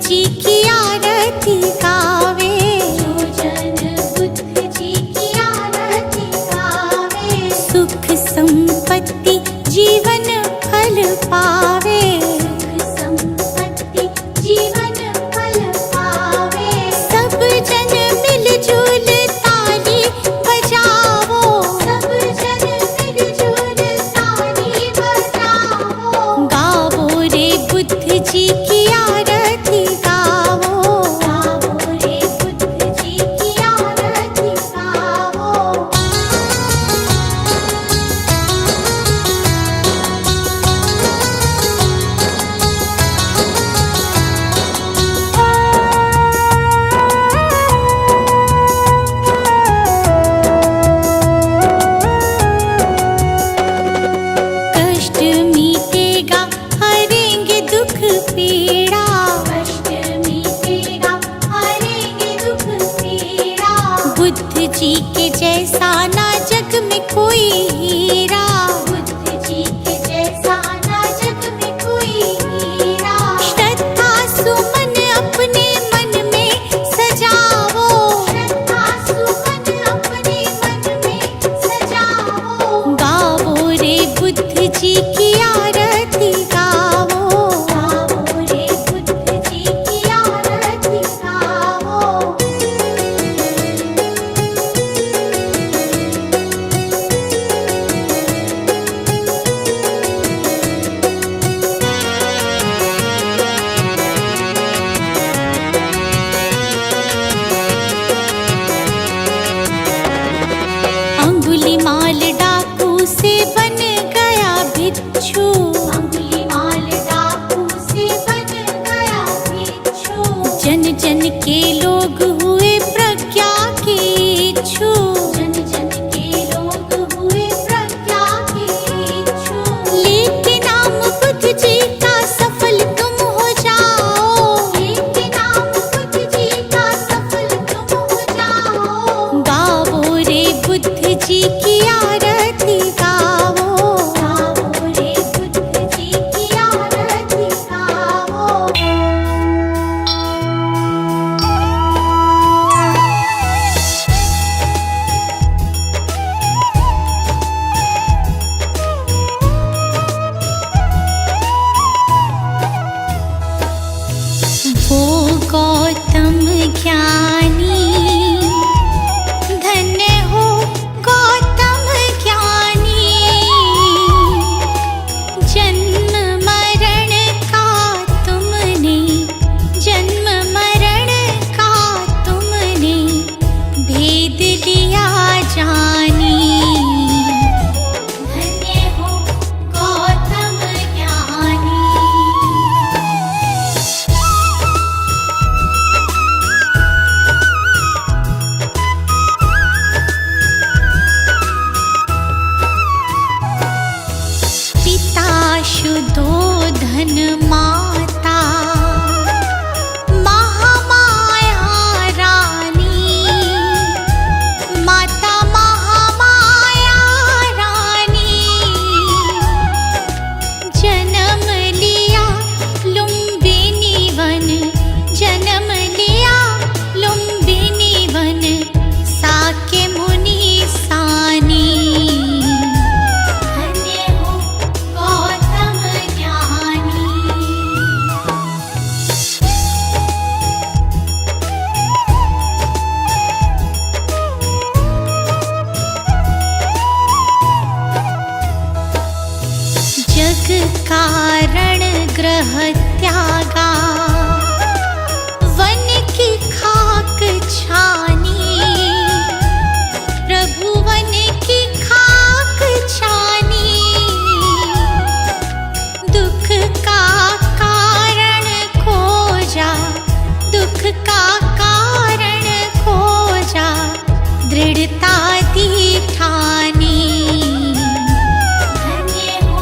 जी की आरती गावे, जो जन बुद्ध जी की आरती गावे, सुख संपत्ति जीवन फल पावे, सुख संपत्ति जीवन फल पावे। सब जन मिलजुल ताली बजावो, सब जन मिलजुल ताली बजाओ, गावो रे बुद्ध जी की आरती गावो, गाओ रे बुद्ध जी की आरती गाओ। कष्ट मिटेगा हरेंगे दुख पीड़ा, कष्ट मिटेगा हरेंगे दुख पीड़ा, बुद्ध जी के जैसा ना जग में कोई हीरा, बुद्ध जी के जैसा ना जग में कोई हीरा। श्रद्धा सुमन अपने मन में सजावो, श्रद्धा सुमन अपने मन में सजाओ, गावो रे बुद्ध जी की आरती गावो, गाओ रे बुद्ध जी की आरती गाओ। अंगुलीमाल डाकू से बन गया भिक्षु, अंगुलीमाल डाकू से बन गया भिक्षु, जन जन के लोग हुए प्रज्ञा के इच्छु, जन जन के लोग हुए प्रज्ञा के इच्छु। लेके नाम बुद्ध जी का सफल तुम हो जाओ, लेके नाम बुद्ध जी का सफल तुम हो जाओ, गावो रे बुद्ध जी की आरती गावो, गाओ रे बुद्ध जी की आरती गाओ। वो गौतम ज्ञानी, धन्य हो गौतम ज्ञानी, जन्म मरण का तुमने, जन्म मरण का तुमने भेद लिया जानी, धन्य हो गौतम ज्ञानी। पिता शुद्धोधन माता, महामाया रानी, माता महामाया रानी, जन्म लिया लुम्बिनी वन, जन्म लिया लुम्बिनी वन, साके मुनि सानी, धन्य हो गौतम ज्ञानी। जग कारण ग्रह त्यागा, वन की खाक छानी, प्रभु वन की खाक छानी, दुख का कारण खोजा, दुख का कारण खोजा, दृढ़ता दी ठानी, धन्य हो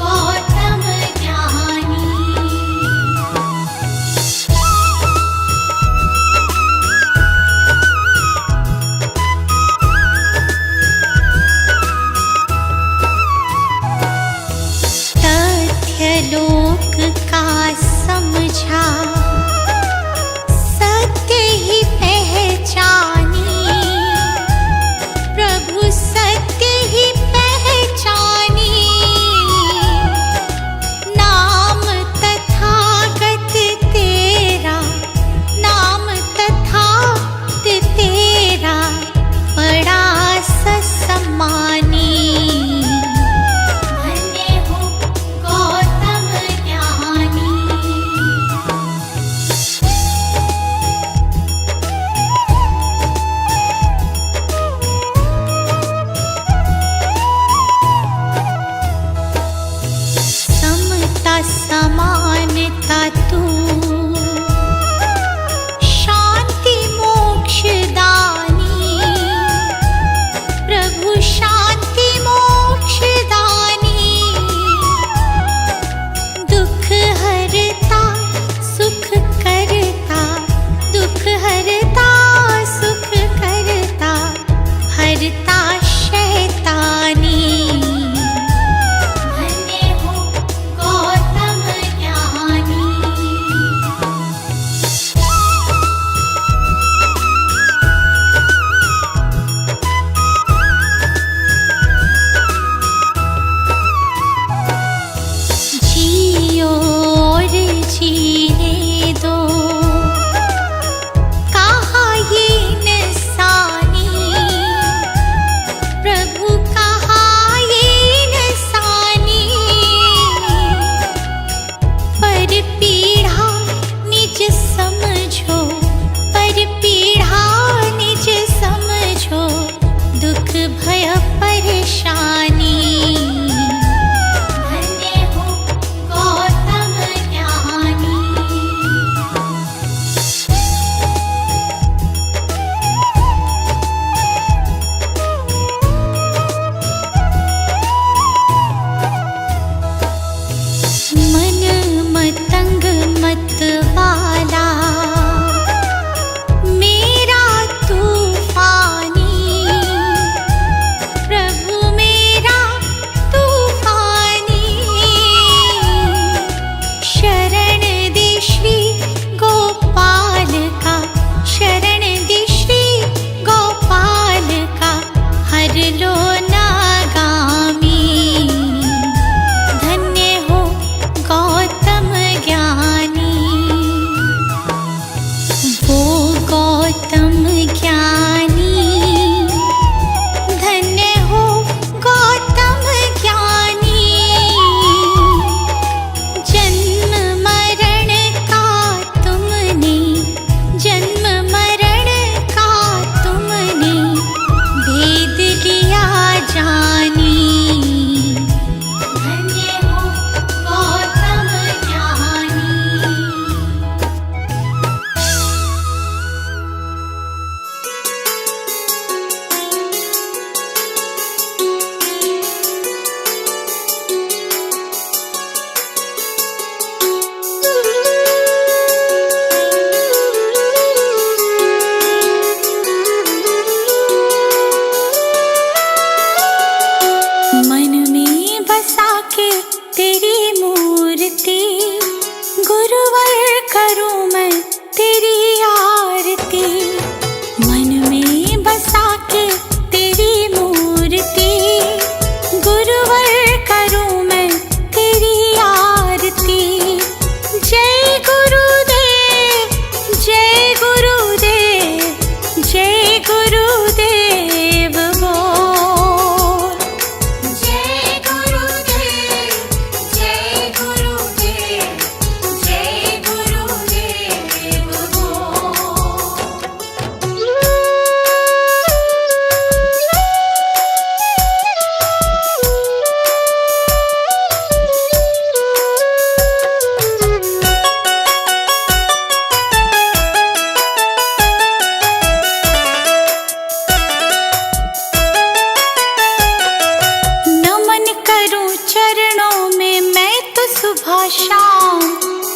गौतम ज्ञानी। मत वाला, मेरा तूफानी प्रभु मेरा तूफानी। शरण दे श्री गोपाल का, शरण दे श्री गोपाल का, हर लो नागामी। धन्य हो गौतम ज्ञानी, वो गौतम ज्ञानी। धन्य हो गौतम ज्ञानी। जन्म मरण का तुमने, जन्म मरण का तुमने भेद लिया जानी। धन्य हो गौतम ज्ञानी। मन में बसा के तेरी मूर्ति, गुरुवर करूं मैं तेरी आरती। मन में बसा के तेरी मूर्ति, गुरुवर करूं मैं तेरी आरती। जय गुरुदेव, जय गुरुदेव, जय गुरुदेव बोल। जय गुरुदेव, जय गुरुदेव, जय गुरुदेव नमन करूं चरणों में मैं तो सुबह शाम,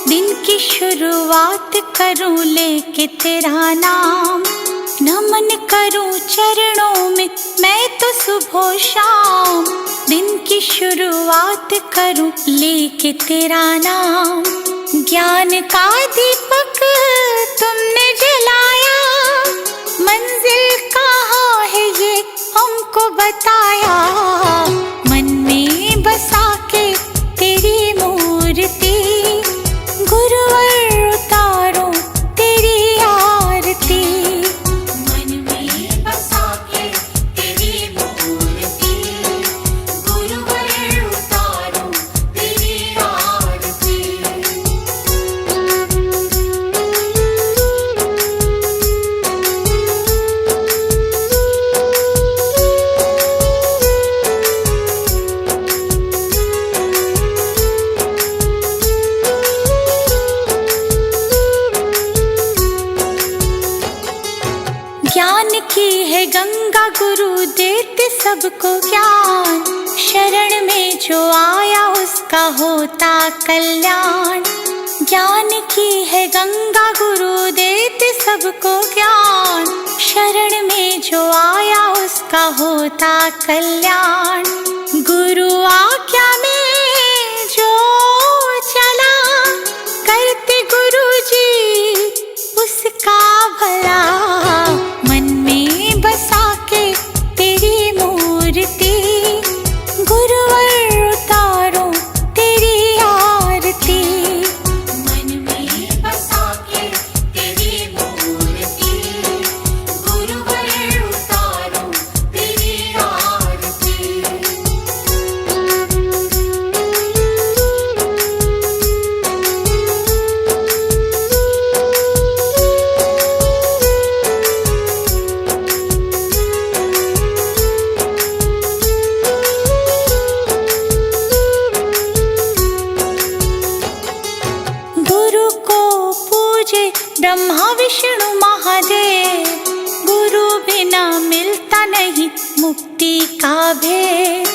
दिन की शुरुआत करूं लेके तेरा नाम। नमन करूं चरणों में मैं तो सुबह शाम, दिन की शुरुआत करूं लेके तेरा नाम। ज्ञान का दीपक तुमने जलाया, मंजिल कहाँ है ये हमको बताया। मन में बसा के तेरी मूर्ति, गुरुवर उतारो तेरी आरती। मन में बसा के तेरी मूर्ति, गुरुवर उतारो तेरी आरती। ज्ञान की है गंगा गुरु देते सबको ज्ञान, शरण में जो आया उसका होता कल्याण। ज्ञान की है गंगा गुरु देते सबको ज्ञान, शरण में जो आया उसका होता कल्याण। गुरु आज्ञा में जो चला, करते गुरु जी उसका भला। मन में बसा के तेरी मूर्ति, गुरुवर उतारो तेरी आरती। मन में बसा के तेरी मूर्ति, गुरुवर उतारो तेरी आरती। ब्रह्मा विष्णु महादेव, गुरु बिना मिलता नहीं मुक्ति का भेद।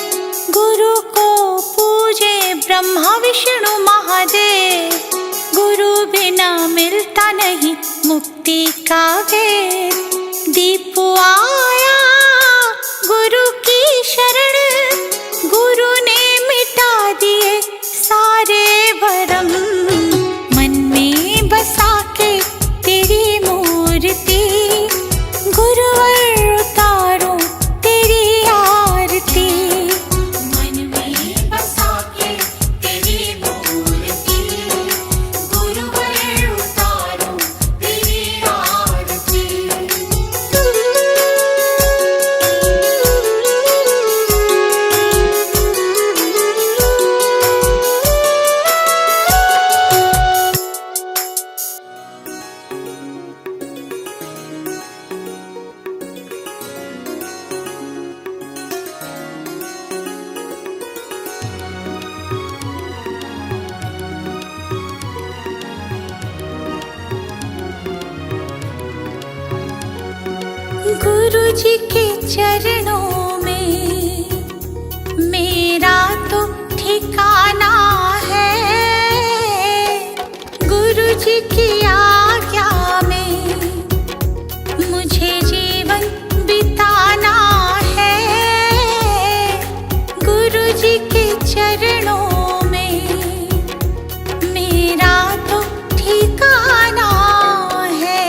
गुरु को पूजे ब्रह्मा विष्णु महादेव, गुरु बिना मिलता नहीं मुक्ति का वेद। दीप आया गुरु की शरण, गुरु ने मिटा दिए सारे भरम। मन में बसा के तेरी मूर्ति, गुरुवर उतारो तेरी आरती। मन में बसा के तेरी मूर्ति, गुरुवर उतारो तेरी आरती। गुरु जी के चरणों में मेरा तो ठिकाना है। गुरु जी की आज्ञा में मुझे जीवन बिताना है। गुरु जी के चरणों में मेरा तो ठिकाना है।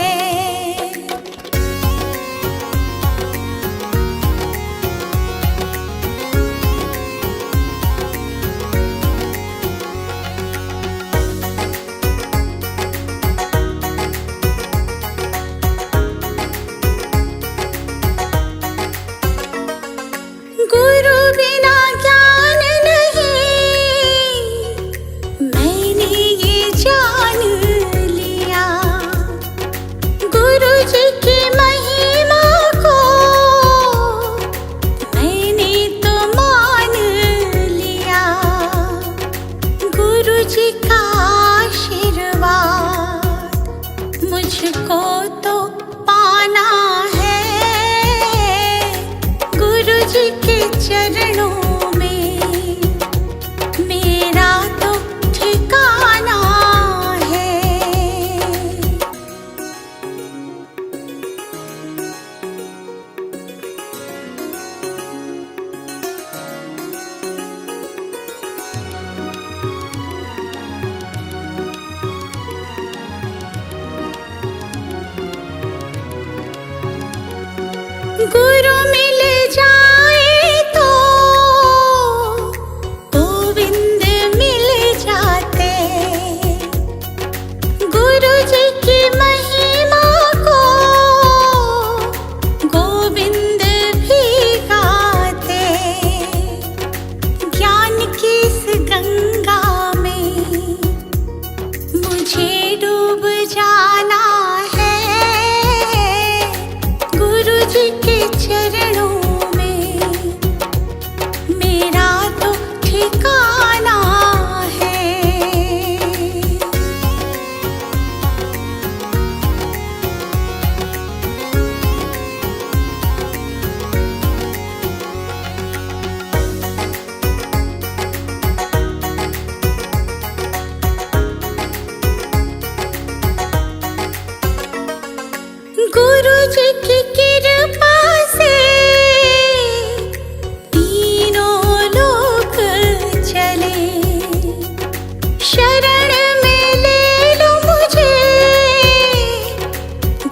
गुरु बिना ज्ञान नहीं, मैंने ये जान लिया। गुरु जी की महिमा को मैंने तो मान लिया। गुरु जी का आशीर्वाद मुझको तो पाना है। गुरु जी के चरणों में मेरा तो ठिकाना है। गुरु मिल जाए तो गोविंद मिल जाते। गुरु जी की महिमा को गोविंद भी गाते। ज्ञान की इस गंगा में मुझे डूब जाना है। गुरु जी के चरणों में मेरा तो ठिकाना है। गुरु जी की कृपा से तीनों लोक चले। शरण में ले लो मुझे,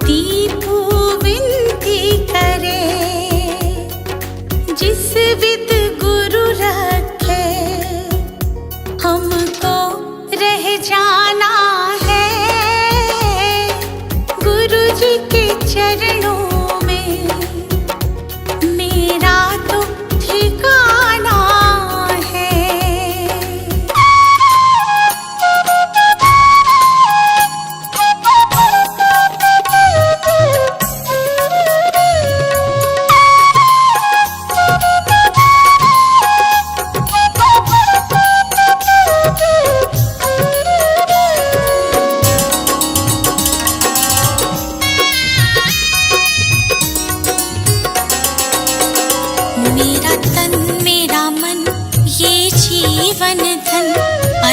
दीपू विनती करे। जिस विद गुरु रखे हमको रह जाना है। गुरु जी के चरणों में मेरा तो ठिकाना है।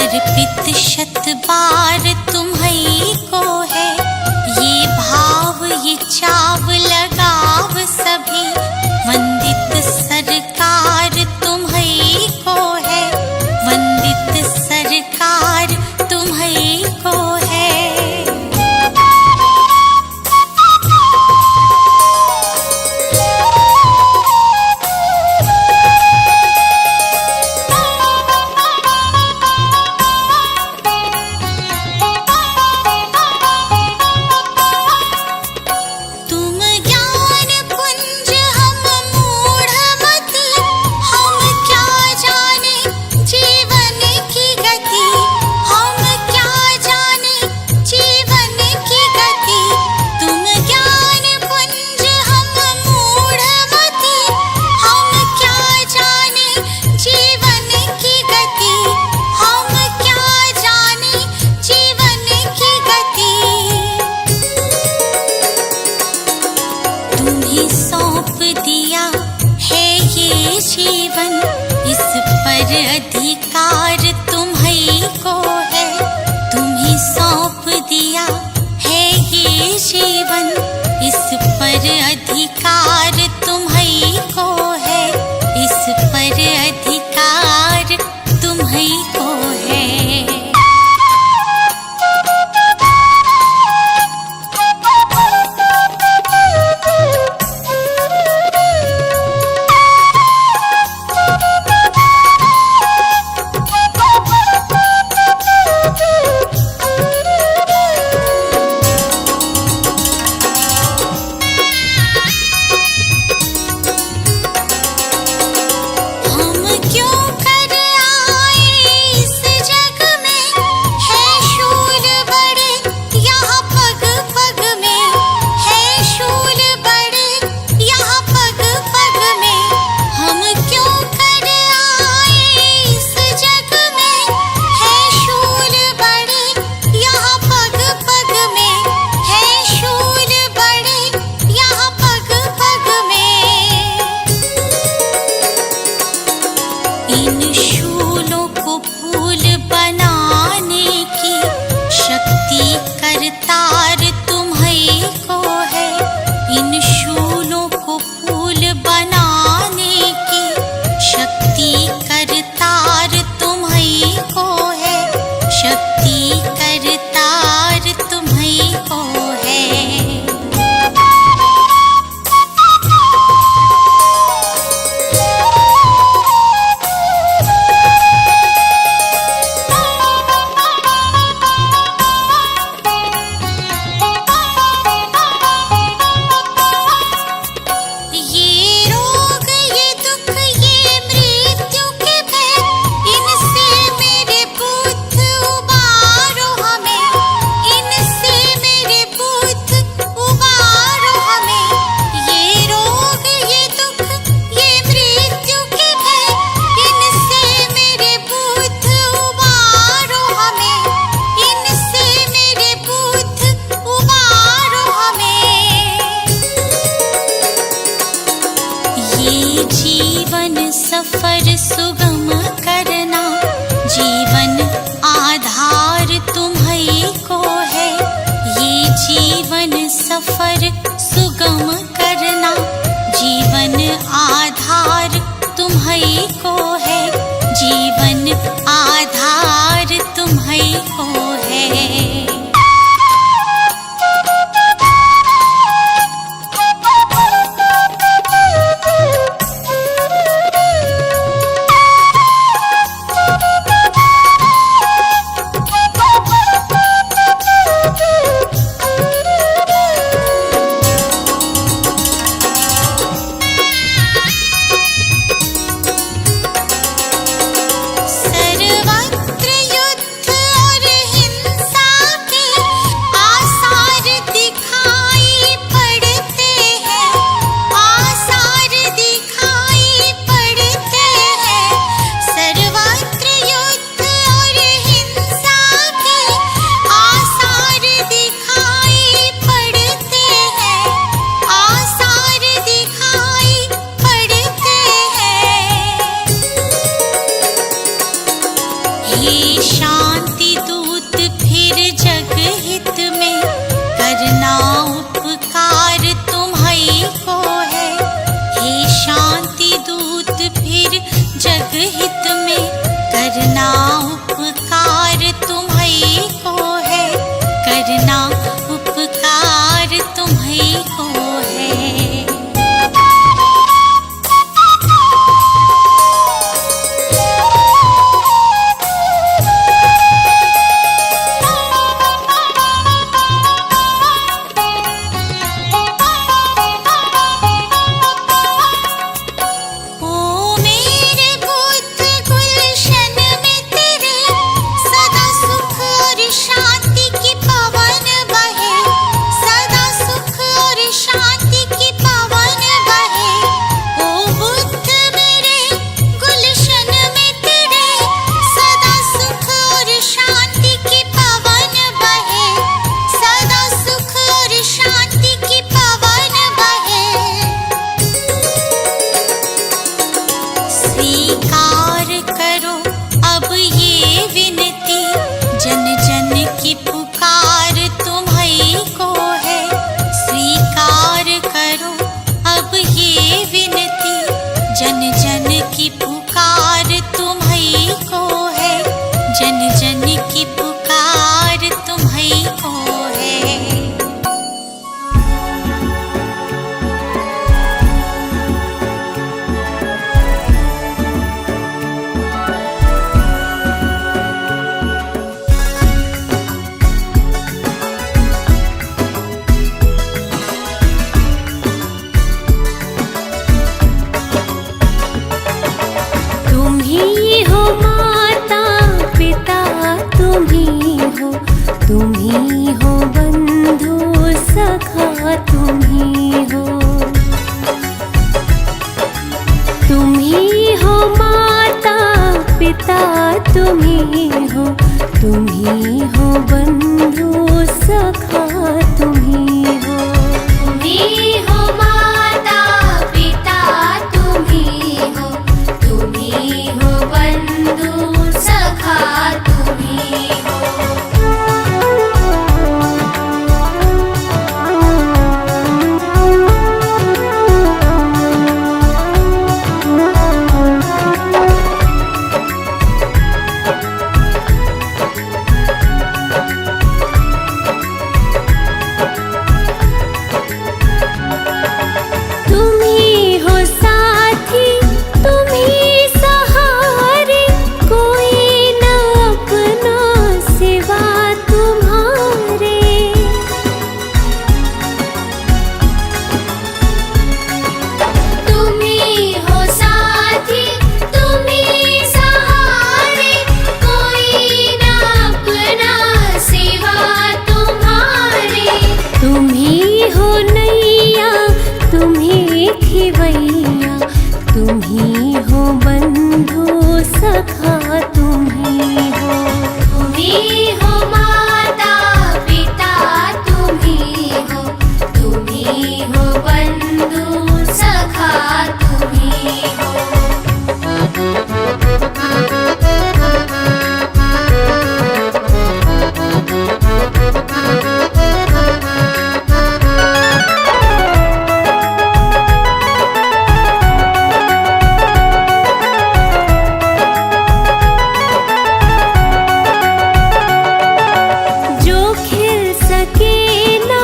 अर्पित शत बार तुम्हीं को है, ये भाव ये चाव लगाव सभी। वंदित सरकार तुम्हीं को है, वंदित सरकार तुम्हीं को है। जीवन इस पर अधिकार तुम्हीं को है, तुम्हीं सौंप दिया है ये जीवन। इस पर अधिकार तुम्हीं को है, इस पर अधिकार तुम्हीं को है। इन शूलों को फूल बनाने की शक्ति करतार तुम्हीं को है। इन शूलों को फूल बनाने की शक्ति करतार तुम्हीं को है, शक्ति करतार तुम्हीं को है। जीवन सफर सुगम करना, जीवन आधार तुम्हीं को है। ये जीवन सफर सुगम करना, जीवन आधार तुम्हीं को है, जीवन आधार तुम्हीं को है। शांति दूत फिर जग हित में करना उपकार तुम्हीं को है। हे शांति दूत फिर जग हित में करना उपकार तुम्हीं को है। करना उपकार तुम्हीं को है। स्वीकार करो अब ये विनती, जन जन की पुकार तुम्हीं को है। स्वीकार करो अब ये विनती, जन जन की पुकार तुम्हीं को है। जन जन की पुकार तुम्हीं को है। तुम्हीं हो माता पिता, तुम्हीं हो बंधु सखा, तुम्हीं हो। तुम्हीं हो माता पिता, तुम्हीं हो बंधु सखा, तुम्हीं हो। तुम्हीं हो माता पिता, तुम्हीं हो बंधु सखा, तुम्हीं हो। तुम्हीं हो साथी, तुम्हीं सहारे, कोई न अपना सिवा तुम्हारे। तुम्हीं हो साथी, तुम्हीं सहारे, कोई न अपना सिवा तुम्हारे। तुम्हीं हो नैया, तुम्हीं खिवैया, तुम्हीं हो बंधु सखा, तुम्हीं हो। तुम्हीं हो माता पिता, तुम्हीं हो बंधु सखा, तुम्हीं हो। जो खिल सके ना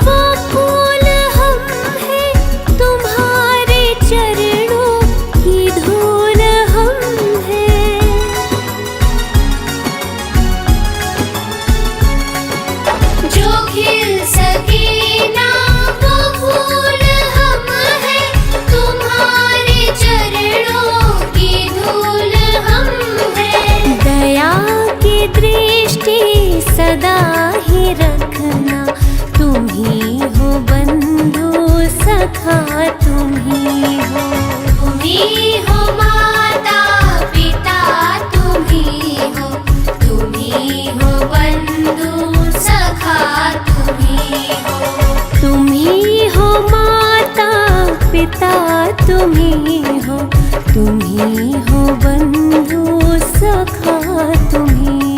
वो फूल हम हैं, तुम्हारे चरणों की धूल हम हैं। जो खिल सके ना वो फूल हम हैं, तुम्हारे चरणों की धूल हम हैं। दया की दृष्टि सदा ही रखना, तुम्हीं हो बंधु सखा, तुम्हीं हो। तुम्हीं हो माता पिता, तुम्हीं हो बंधु सखा, तुम्हीं हो। तुम्हीं हो माता पिता, तुम्हीं हो बंधु सखा, तुम्हीं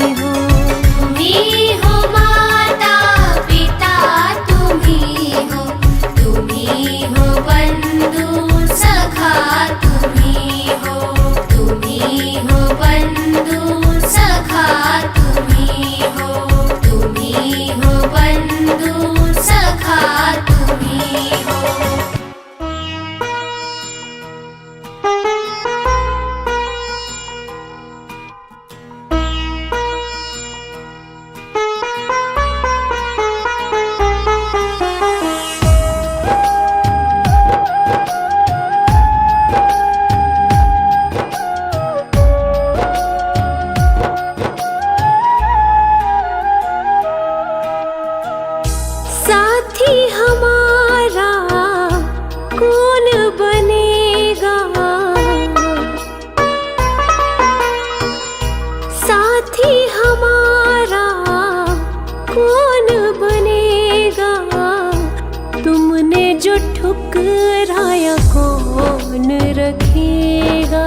जो ठुकराया कौन रखेगा।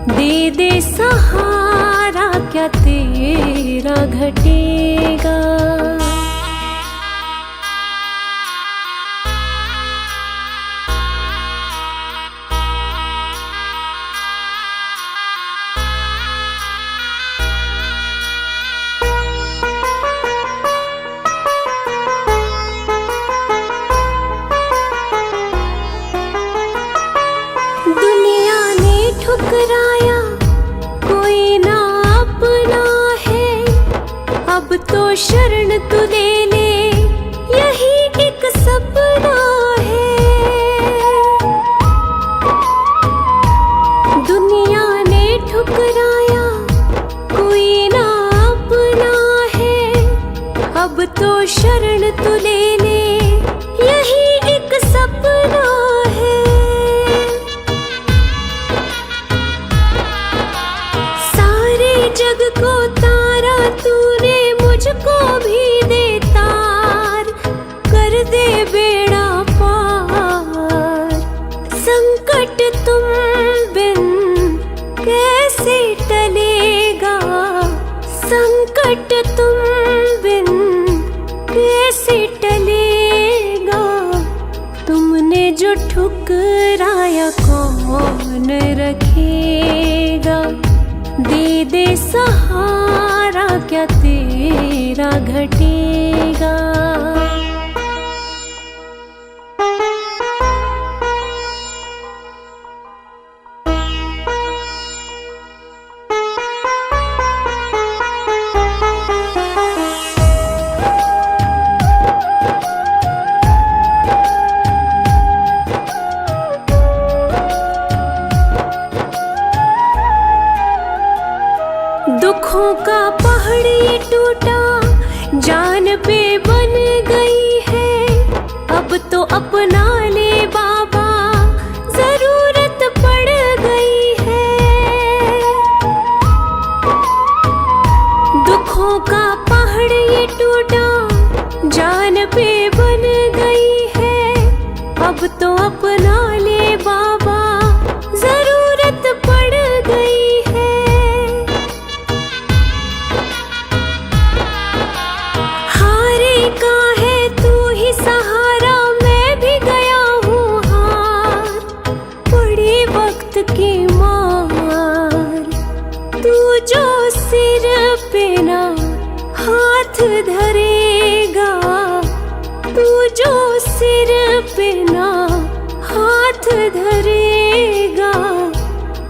दे दे सहारा क्या तेरा घटेगा। दुनिया ने ठुकराया कोई ना अपना है। अब तो शरण तू ले ले यही एक सपना है। दुनिया ने ठुकराया कोई ना अपना है। अब तो शरण तू ले ले यही एक सपना है। सारे जग को तारा तूने मुझको भी दे तार। कर दे बेड़ा पार। संकट तुम बिन कैसे टलेगा। संकट तुम बिन कैसे टलेगा। तुमने जो ठुकराया कौन रखेगा। दे दे सहारा क्या तेरा घटेगा। दुखों का पहाड़ ये टूटा जान पे बन गई है। अब तो अपना ले बाबा जरूरत पड़ गई है। दुखों का पहाड़ ये टूटा जान पे बन गई है। अब तो अपना ले बाबा जरूरत पड़ गई है। हारे का है तू ही सहारा मैं भी गया हूँ हार। पड़ी वक्त की मार तू जो सिर पे ना हाथ धरेगा। तू जो सिर पे ना हाथ धरेगा।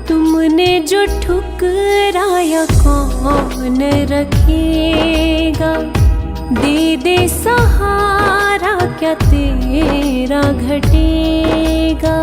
तुमने जो ठुकराया कौन रखेगा। दे दे सहारा क्या तेरा घटेगा।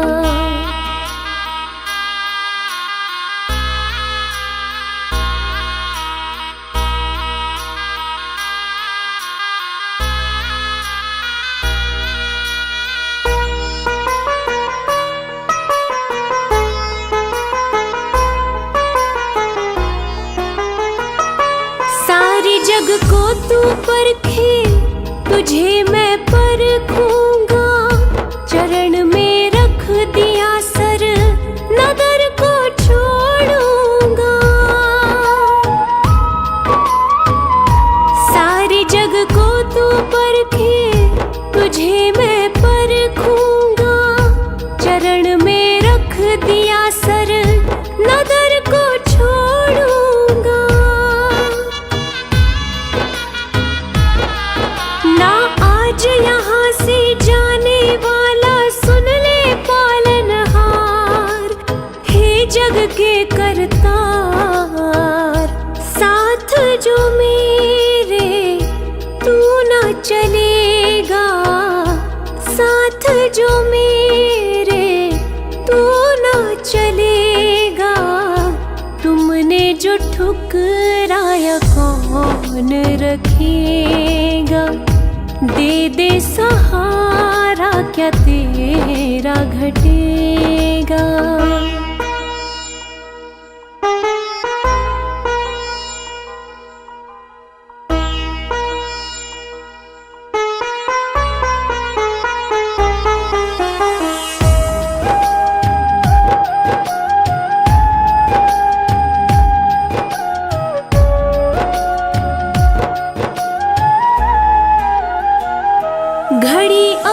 सारी जग को तू परखे तुझे मैं परखूंगा। चरण में रख दिया सर नगर को छोड़ूंगा। सारी जग को तू परखे तुझे मैं परखूंगा। चरण में रख दिया सर नगर को छोड़ूंगा। ना आज यहाँ से जाने वाला सुन ले पालनहार। हे जग के करतार साथ जो मेरे तू ना चलेगा। साथ जो मेरे तू ना चलेगा। तुमने जो ठुकराया कौन रखेगा। दे दे सहारा क्या तेरा घटेगा।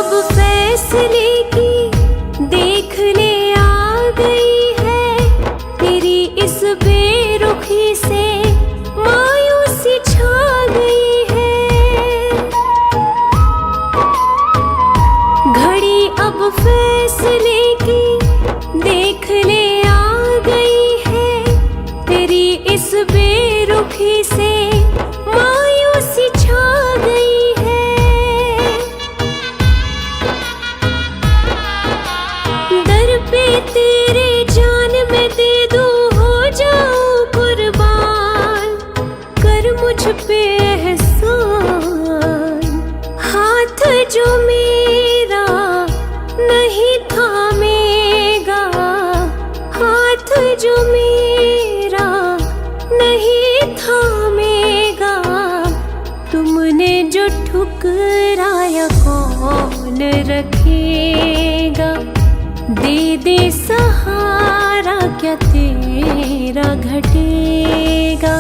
अब फैसले की देख ले आ गई है, तेरी इस बेरुखी से मायूसी छा गई है। घड़ी अब फैसले की देख ले आ गई है, तेरी इस बेरुखी से मायूसी छा गई है। दर पे तेरे जान में दे दूं, हो जाऊं कुर्बान, कर मुझ पे एहसान। हाथ जो मेरा नहीं थामेगा, हाथ जो मेरा नहीं थामेगा, तुमने जो ठुकराया कौन रखेगा। दे दे सहारा क्या तेरा घटेगा।